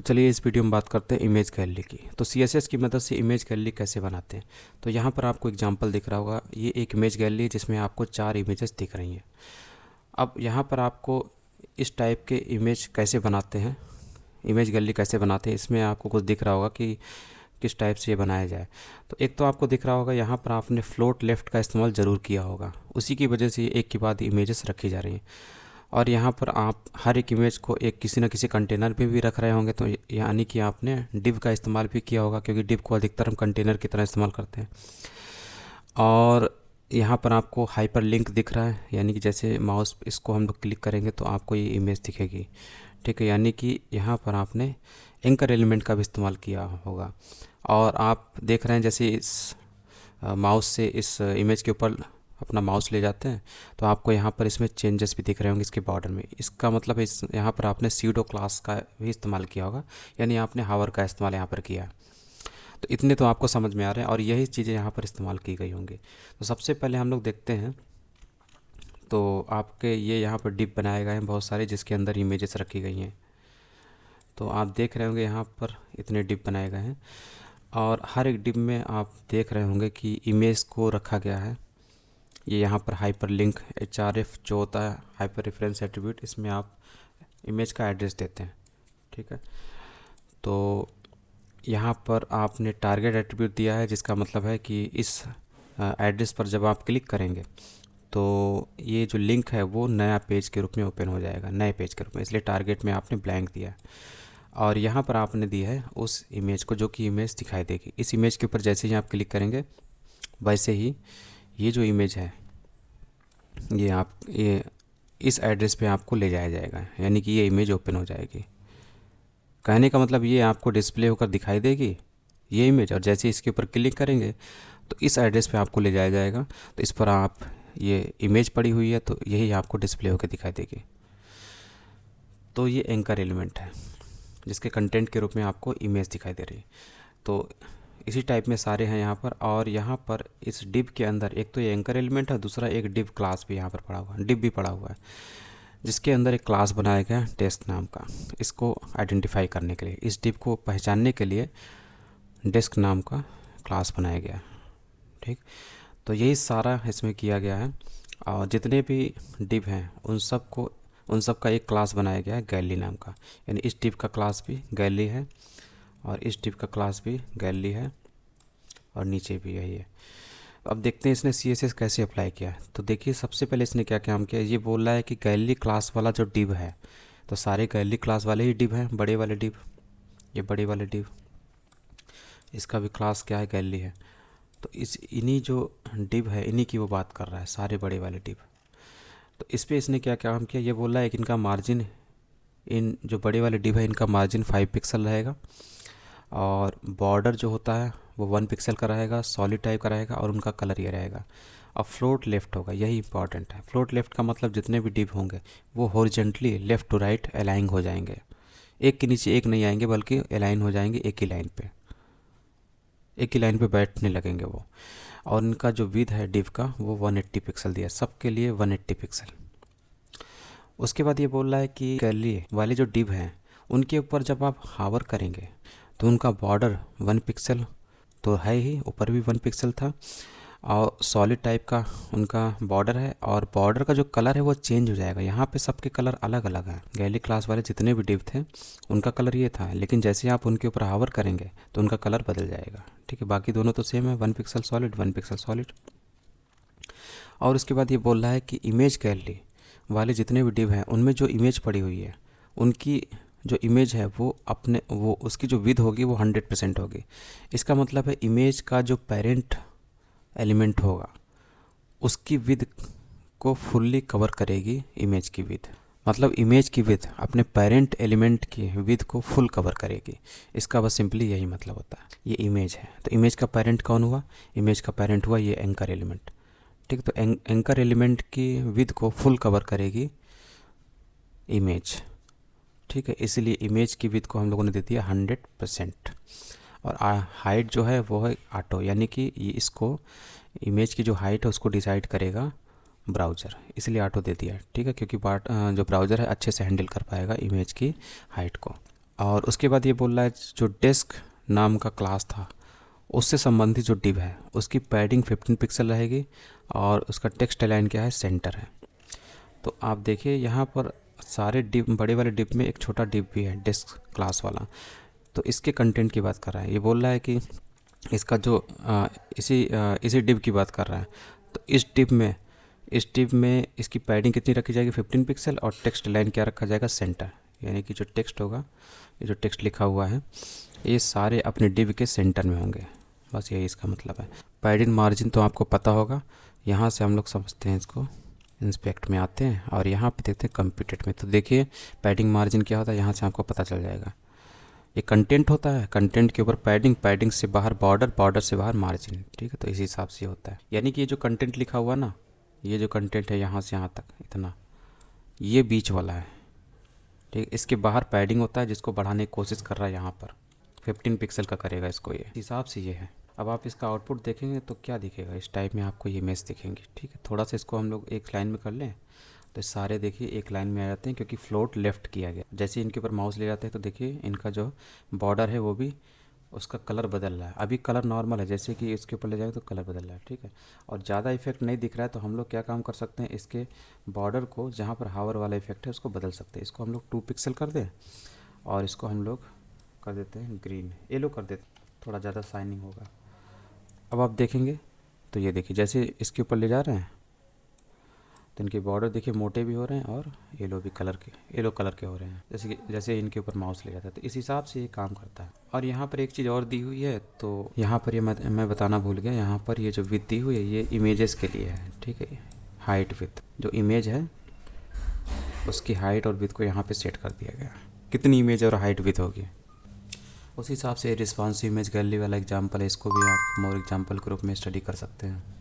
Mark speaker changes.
Speaker 1: चलिए इस वीडियो में बात करते हैं इमेज गैलरी की। तो CSS की मदद से इमेज गैलरी कैसे बनाते हैं। तो यहाँ पर आपको एग्जांपल दिख रहा होगा, ये एक इमेज गैलरी है जिसमें आपको 4 इमेजेस दिख रही हैं। अब यहाँ पर आपको इस टाइप के इमेज कैसे बनाते हैं, इमेज गैलरी कैसे बनाते हैं, इसमें आपको कुछ दिख रहा होगा कि किस टाइप से ये बनाया जाए। तो एक तो आपको दिख रहा होगा यहाँ पर आपने फ्लोट लेफ़्ट का इस्तेमाल ज़रूर किया होगा, उसी की वजह से ये एक के बाद इमेजेस रखी जा रही हैं। और यहाँ पर आप हर एक इमेज को एक किसी न किसी कंटेनर पे भी रख रहे होंगे, तो यानी कि आपने डिव का इस्तेमाल भी किया होगा, क्योंकि डिव को अधिकतर हम कंटेनर की तरह इस्तेमाल करते हैं। और यहाँ पर आपको हाइपर लिंक दिख रहा है, यानी कि जैसे माउस इसको हम लोग क्लिक करेंगे तो आपको ये इमेज दिखेगी। ठीक है, यानी कि यहाँ पर आपने एंकर एलिमेंट का भी इस्तेमाल किया होगा। और आप देख रहे हैं जैसे इस माउस से इस इमेज के ऊपर अपना माउस ले जाते हैं तो आपको यहाँ पर इसमें चेंजेस भी दिख रहे होंगे इसके बॉर्डर में। इसका मतलब इस यहाँ पर आपने सीडो क्लास का भी इस्तेमाल किया होगा, यानी आपने हावर का इस्तेमाल यहाँ पर किया। तो इतने तो आपको समझ में आ रहे हैं और यही चीज़ें यहाँ पर इस्तेमाल की गई होंगी। तो सबसे पहले हम लोग देखते हैं, तो आपके ये यहाँ पर डिप बनाए गए हैं बहुत सारे, जिसके अंदर इमेजेस रखी गई हैं। तो आप देख रहे होंगे यहाँ पर इतने डिप बनाए गए हैं और हर एक डिप में आप देख रहे होंगे कि इमेज को रखा गया है। ये यहाँ पर हाइपर लिंक HRF जो होता है, हाइपर रेफरेंस एट्रीब्यूट, इसमें आप इमेज का एड्रेस देते हैं। ठीक है, तो यहाँ पर आपने टारगेट एट्रीब्यूट दिया है, जिसका मतलब है कि इस एड्रेस पर जब आप क्लिक करेंगे तो ये जो लिंक है वो नया पेज के रूप में ओपन हो जाएगा, नए पेज के रूप में, इसलिए टारगेट में आपने ब्लैंक दिया है। और यहाँ पर आपने दी है उस इमेज को जो कि इमेज दिखाई देगी। इस इमेज के ऊपर जैसे ही आप क्लिक करेंगे वैसे ही ये जो इमेज है ये इस एड्रेस पे आपको ले जाया जाएगा, यानी कि ये इमेज ओपन हो जाएगी। कहने का मतलब ये आपको डिस्प्ले होकर दिखाई देगी ये इमेज, और जैसे इसके ऊपर क्लिक करेंगे तो इस एड्रेस पे आपको ले जाया जाएगा। तो इस पर आप ये इमेज पड़ी हुई है तो यही आपको डिस्प्ले होकर दिखाई देगी। तो ये एंकर एलिमेंट है जिसके कंटेंट के रूप में आपको इमेज दिखाई दे रही है। तो इसी टाइप में सारे हैं यहाँ पर। और यहाँ पर इस डिव के अंदर एक तो ये एंकर एलिमेंट है, दूसरा एक डिव क्लास भी यहाँ पर पड़ा हुआ है, डिव भी पड़ा हुआ है, जिसके अंदर एक क्लास बनाया गया है डेस्क नाम का। इसको आइडेंटिफाई करने के लिए, इस डिव को पहचानने के लिए डेस्क नाम का क्लास बनाया गया। ठीक, तो यही सारा इसमें किया गया है। और जितने भी डिव हैं उन सब का एक क्लास बनाया गया है गैलरी नाम का, यानी इस डिव का क्लास भी गैलरी है और इस डिव का क्लास भी गैलरी है और नीचे भी यही है। अब देखते हैं इसने CSS कैसे अप्लाई किया। तो देखिए सबसे पहले इसने क्या काम किया, ये बोल रहा है कि गैलरी क्लास वाला जो डिव है, तो सारे गैलरी क्लास वाले ही डिव हैं, बड़े वाले डिव, ये बड़े वाले डिव, इसका भी क्लास क्या है, गैलरी है। तो इन्हीं जो डिव है इन्हीं की वो बात कर रहा है, सारे बड़े वाले डिव। तो इस पर इसने क्या काम किया, ये बोल रहा है कि इनका मार्जिन, इन जो बड़े वाले डिव है इनका मार्जिन 5 पिक्सल रहेगा और बॉर्डर जो होता है वो 1 पिक्सल का रहेगा, सॉलिड टाइप का रहेगा और उनका कलर ये रहेगा। और फ्लोट लेफ़्ट होगा, यही इंपॉर्टेंट है। फ्लोट लेफ़्ट का मतलब जितने भी डिव होंगे वो horizontally left to right align हो जाएंगे, एक के नीचे एक नहीं आएंगे बल्कि अलाइन हो जाएंगे एक ही लाइन पे, एक ही लाइन पे बैठने लगेंगे वो। और इनका जो विड्थ है डिव का वो 180 पिक्सल दिया, सबके लिए 180 पिक्सल। उसके बाद ये बोल रहा है कि गैलरी वाले जो डिव हैं उनके ऊपर जब आप हावर करेंगे तो उनका बॉर्डर 1 पिक्सल तो है ही, ऊपर भी 1 पिक्सल था और सॉलिड टाइप का उनका बॉर्डर है। और बॉर्डर का जो कलर है वो चेंज हो जाएगा। यहाँ पे सबके कलर अलग अलग हैं, गैलरी क्लास वाले जितने भी डिव थे उनका कलर ये था, लेकिन जैसे आप उनके ऊपर हावर करेंगे तो उनका कलर बदल जाएगा। ठीक है, बाकी दोनों तो सेम है, 1 पिक्सल सॉलिड 1 पिक्सल सॉलिड। और उसके बाद ये बोल रहा है कि इमेज गैलरी वाले जितने भी डिव हैं उनमें जो इमेज पड़ी हुई है उनकी जो इमेज है वो उसकी जो विड्थ होगी वो 100% होगी। इसका मतलब है इमेज का जो पेरेंट एलिमेंट होगा उसकी विड्थ को फुल्ली कवर करेगी इमेज की विड्थ, मतलब इमेज की विड्थ अपने पेरेंट एलिमेंट की विड्थ को फुल कवर करेगी। इसका बस सिंपली यही मतलब होता है। ये इमेज है तो इमेज का पेरेंट कौन हुआ, इमेज का पेरेंट हुआ ये एंकर एलिमेंट। ठीक, तो एंकर एलिमेंट की विड्थ को फुल कवर करेगी इमेज। ठीक है, इसलिए इमेज की विड्थ को हम लोगों ने दे दिया 100%। और हाइट जो है वो है ऑटो, यानी कि ये इसको इमेज की जो हाइट है उसको डिसाइड करेगा ब्राउज़र, इसलिए ऑटो दे दिया। ठीक है, क्योंकि जो ब्राउज़र है अच्छे से हैंडल कर पाएगा इमेज की हाइट को। और उसके बाद ये बोल रहा है जो डेस्क नाम का क्लास था उससे संबंधित जो डिव है उसकी पैडिंग 15 पिक्सल रहेगी और उसका टेक्स्ट अलाइन क्या है, सेंटर है। तो आप देखिए यहाँ पर सारे डिव, बड़े वाले डिव में एक छोटा डिव भी है डेस्क क्लास वाला। तो इसके कंटेंट की बात कर रहा है, ये बोल रहा है कि इसका जो इसी डिव की बात कर रहा है। तो इस डिव में इसकी पैडिंग कितनी रखी जाएगी, 15 पिक्सल, और टेक्स्ट लाइन क्या रखा जाएगा, सेंटर। यानी कि जो टेक्स्ट होगा, ये जो टेक्स्ट लिखा हुआ है ये सारे अपने डिव के सेंटर में होंगे। बस यही इसका मतलब है। पैडिंग मार्जिन तो आपको पता होगा, यहाँ से हम लोग समझते हैं इसको। इंस्पेक्ट में आते हैं और यहाँ पे देखते हैं कंप्यूटेड में। तो देखिए पैडिंग मार्जिन क्या होता है, यहाँ से आपको पता चल जाएगा। ये कंटेंट होता है, कंटेंट के ऊपर पैडिंग, पैडिंग से बाहर बॉर्डर, बॉर्डर से बाहर मार्जिन। ठीक है, तो इसी हिसाब से होता है। यानी कि ये जो कंटेंट लिखा हुआ ना, ये जो कंटेंट है यहाँ से यहाँ तक इतना, ये बीच वाला है। ठीक है, इसके बाहर पैडिंग होता है जिसको बढ़ाने की कोशिश कर रहा है, यहाँ पर 15 पिक्सल का करेगा इसको, ये हिसाब से ये है। अब आप इसका आउटपुट देखेंगे तो क्या दिखेगा, इस टाइप में आपको ये इमेज दिखेंगी। ठीक है, थोड़ा सा इसको हम लोग एक लाइन में कर लें तो सारे देखिए एक लाइन में आ जाते हैं, क्योंकि फ्लोट लेफ़्ट किया गया। जैसे इनके ऊपर माउस ले जाते हैं तो देखिए इनका जो बॉर्डर है वो भी, उसका कलर बदल रहा है। अभी कलर नॉर्मल है, जैसे कि इसके ऊपर ले जाएंगे तो कलर बदल रहा है। ठीक है, और ज़्यादा इफेक्ट नहीं दिख रहा है तो हम लोग क्या काम कर सकते हैं, इसके बॉर्डर को जहाँ पर हावर वाला इफेक्ट है उसको बदल सकते हैं। इसको हम लोग 2 पिक्सल कर दें और इसको हम लोग कर देते हैं ग्रीन, येलो कर देते हैं, थोड़ा ज़्यादा शाइनिंग होगा। अब आप देखेंगे तो ये देखिए जैसे इसके ऊपर ले जा रहे हैं तो इनके बॉर्डर देखिए मोटे भी हो रहे हैं और येलो कलर के हो रहे हैं, जैसे इनके ऊपर माउस ले जाता है। तो इस हिसाब से ये काम करता है। और यहाँ पर एक चीज़ और दी हुई है, तो यहाँ पर ये मैं बताना भूल गया, यहाँ पर ये जो विथ दी हुई है ये इमेजेस के लिए है। ठीक है, हाइट विथ, जो इमेज है उसकी हाइट और विथ को यहाँ पर सेट कर दिया गया, कितनी इमेज और हाइट विथ होगी उस हिसाब से। रिस्पॉन्सिव इमेज गैलरी वाला एग्जाम्पल है, इसको भी आप मोर एग्जाम्पल के रूप में स्टडी कर सकते हैं।